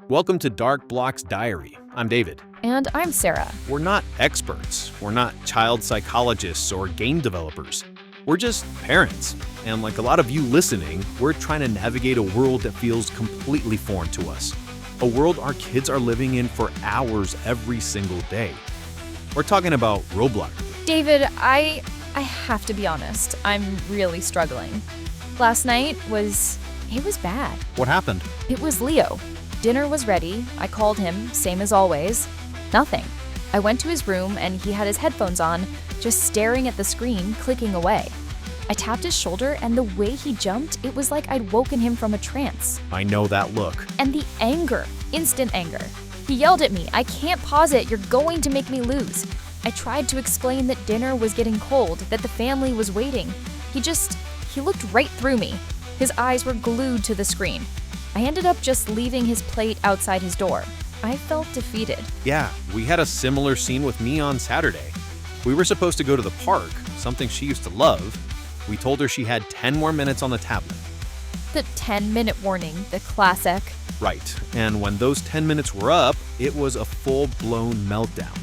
Welcome to Dark Block's Diary. I'm David. And I'm Sarah. We're not experts. We're not child psychologists or game developers. We're just parents. And like a lot of you listening, we're trying to navigate a world that feels completely foreign to us. A world our kids are living in for hours every single day. We're talking about Roblox. David, I have to be honest. I'm really struggling. Last night was bad. What happened? It was Leo. Dinner was ready. I called him, same as always. Nothing. I went to his room and he had his headphones on, just staring at the screen, clicking away. I tapped his shoulder and the way he jumped, it was like I'd woken him from a trance. I know that look. And the anger, instant anger. He yelled at me, "I can't pause it, you're going to make me lose." I tried to explain that dinner was getting cold, that the family was waiting. He looked right through me. His eyes were glued to the screen. I ended up just leaving his plate outside his door. I felt defeated. Yeah, we had a similar scene with me on Saturday. We were supposed to go to the park, something she used to love. We told her she had 10 more minutes on the tablet. The 10-minute warning, the classic. Right, and when those 10 minutes were up, it was a full-blown meltdown.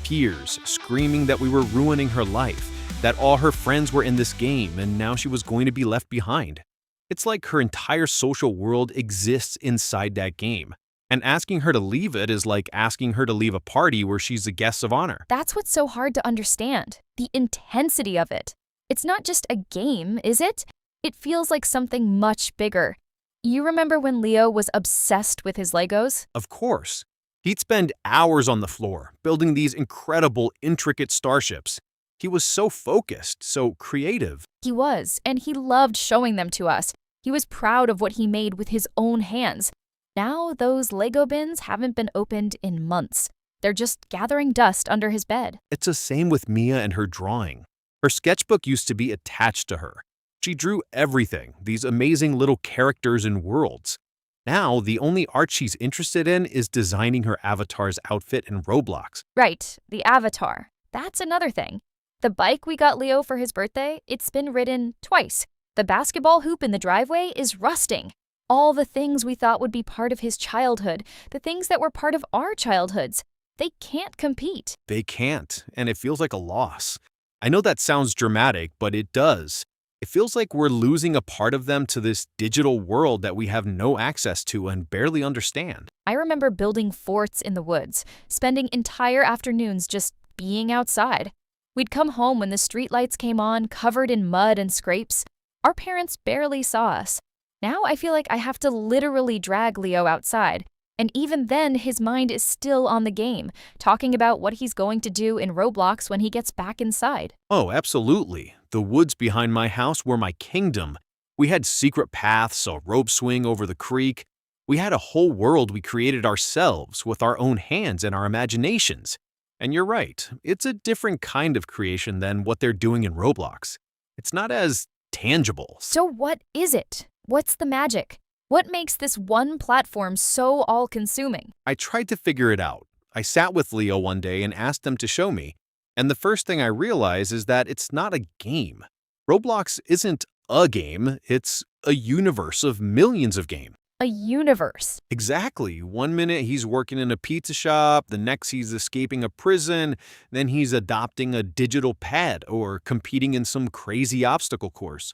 Peers screaming that we were ruining her life, that all her friends were in this game and now she was going to be left behind. It's like her entire social world exists inside that game. And asking her to leave it is like asking her to leave a party where she's a guest of honor. That's what's so hard to understand, the intensity of it. It's not just a game, is it? It feels like something much bigger. You remember when Leo was obsessed with his Legos? Of course. He'd spend hours on the floor, building these incredible, intricate starships. He was so focused, so creative. He was, and he loved showing them to us. He was proud of what he made with his own hands. Now those Lego bins haven't been opened in months. They're just gathering dust under his bed. It's the same with Mia and her drawing. Her sketchbook used to be attached to her. She drew everything, these amazing little characters and worlds. Now, the only art she's interested in is designing her avatar's outfit in Roblox. Right, the avatar. That's another thing. The bike we got Leo for his birthday, it's been ridden twice. The basketball hoop in the driveway is rusting. All the things we thought would be part of his childhood, the things that were part of our childhoods, they can't compete. They can't, and it feels like a loss. I know that sounds dramatic, but it does. It feels like we're losing a part of them to this digital world that we have no access to and barely understand. I remember building forts in the woods, spending entire afternoons just being outside. We'd come home when the streetlights came on, covered in mud and scrapes. Our parents barely saw us. Now I feel like I have to literally drag Leo outside. And even then, his mind is still on the game, talking about what he's going to do in Roblox when he gets back inside. Oh, absolutely. The woods behind my house were my kingdom. We had secret paths, a rope swing over the creek. We had a whole world we created ourselves with our own hands and our imaginations. And you're right, it's a different kind of creation than what they're doing in Roblox. It's not as tangible. So what is it? What's the magic? What makes this one platform so all-consuming? I tried to figure it out. I sat with Leo one day and asked him to show me. And the first thing I realized is that it's not a game. Roblox isn't a game, it's a universe of millions of games. A universe. Exactly. One minute he's working in a pizza shop, the next he's escaping a prison, then he's adopting a digital pet or competing in some crazy obstacle course.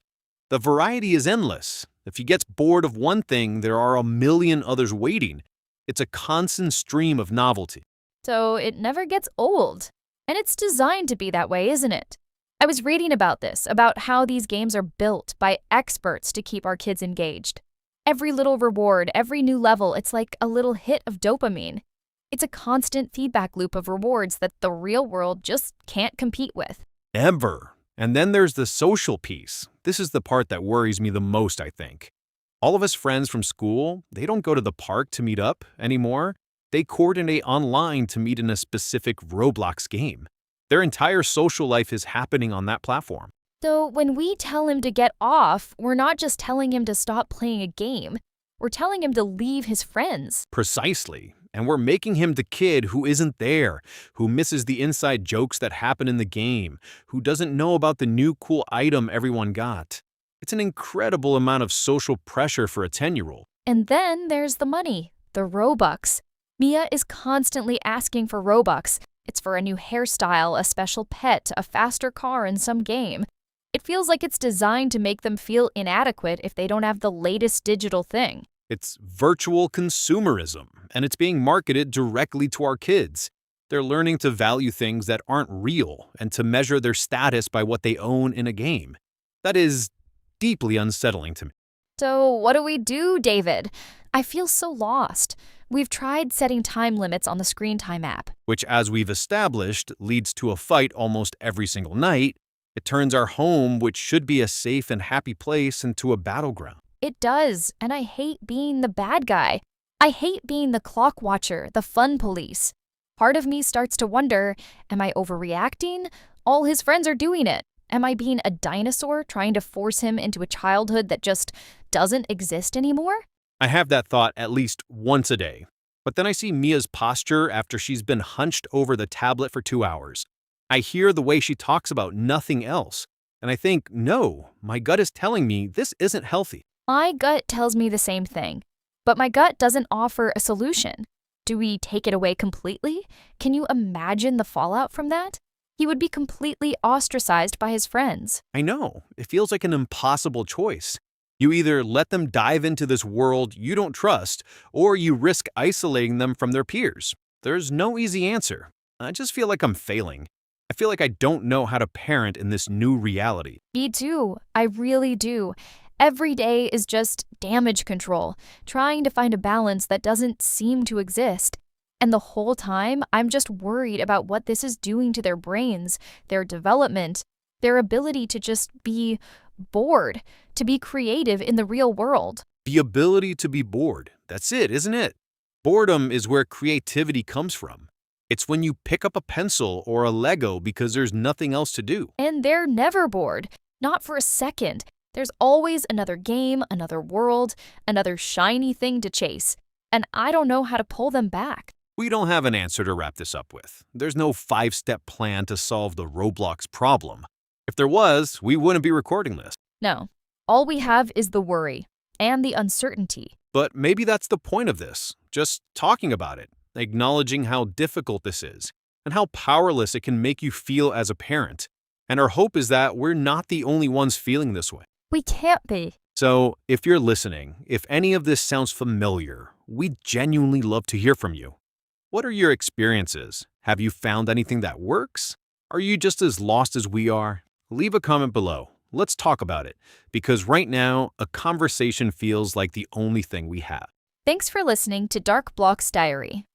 The variety is endless. If he gets bored of one thing, there are a million others waiting. It's a constant stream of novelty. So it never gets old. And it's designed to be that way, isn't it? I was reading about this, about how these games are built by experts to keep our kids engaged. Every little reward, every new level, it's like a little hit of dopamine. It's a constant feedback loop of rewards that the real world just can't compete with. Never. And then there's the social piece. This is the part that worries me the most, I think. All of us friends from school, they don't go to the park to meet up anymore. They coordinate online to meet in a specific Roblox game. Their entire social life is happening on that platform. So when we tell him to get off, we're not just telling him to stop playing a game. We're telling him to leave his friends. Precisely. And we're making him the kid who isn't there, who misses the inside jokes that happen in the game, who doesn't know about the new cool item everyone got. It's an incredible amount of social pressure for a 10-year-old. And then there's the money. The Robux. Mia is constantly asking for Robux. It's for a new hairstyle, a special pet, a faster car in some game. It feels like it's designed to make them feel inadequate if they don't have the latest digital thing. It's virtual consumerism, and it's being marketed directly to our kids. They're learning to value things that aren't real and to measure their status by what they own in a game. That is deeply unsettling to me. So, what do we do, David? I feel so lost. We've tried setting time limits on the Screen Time app. Which, as we've established, leads to a fight almost every single night. It turns our home, which should be a safe and happy place, into a battleground. It does, and I hate being the bad guy. I hate being the clock watcher, the fun police. Part of me starts to wonder, am I overreacting? All his friends are doing it. Am I being a dinosaur trying to force him into a childhood that just doesn't exist anymore? I have that thought at least once a day. But then I see Mia's posture after she's been hunched over the tablet for 2 hours. I hear the way she talks about nothing else. And I think, no, my gut is telling me this isn't healthy. My gut tells me the same thing. But my gut doesn't offer a solution. Do we take it away completely? Can you imagine the fallout from that? He would be completely ostracized by his friends. I know, it feels like an impossible choice. You either let them dive into this world you don't trust, or you risk isolating them from their peers. There's no easy answer. I just feel like I'm failing. I feel like I don't know how to parent in this new reality. Me too. I really do. Every day is just damage control, trying to find a balance that doesn't seem to exist. And the whole time, I'm just worried about what this is doing to their brains, their development, their ability to just be bored, to be creative in the real world. The ability to be bored. That's it, isn't it? Boredom is where creativity comes from. It's when you pick up a pencil or a Lego because there's nothing else to do. And they're never bored, not for a second. There's always another game, another world, another shiny thing to chase. And I don't know how to pull them back. We don't have an answer to wrap this up with. There's no 5-step plan to solve the Roblox problem. If there was, we wouldn't be recording this. No, all we have is the worry and the uncertainty. But maybe that's the point of this, just talking about it, acknowledging how difficult this is, and how powerless it can make you feel as a parent. And our hope is that we're not the only ones feeling this way. We can't be. So, if you're listening, if any of this sounds familiar, we'd genuinely love to hear from you. What are your experiences? Have you found anything that works? Are you just as lost as we are? Leave a comment below. Let's talk about it, because right now, a conversation feels like the only thing we have. Thanks for listening to Dark Block's Diary.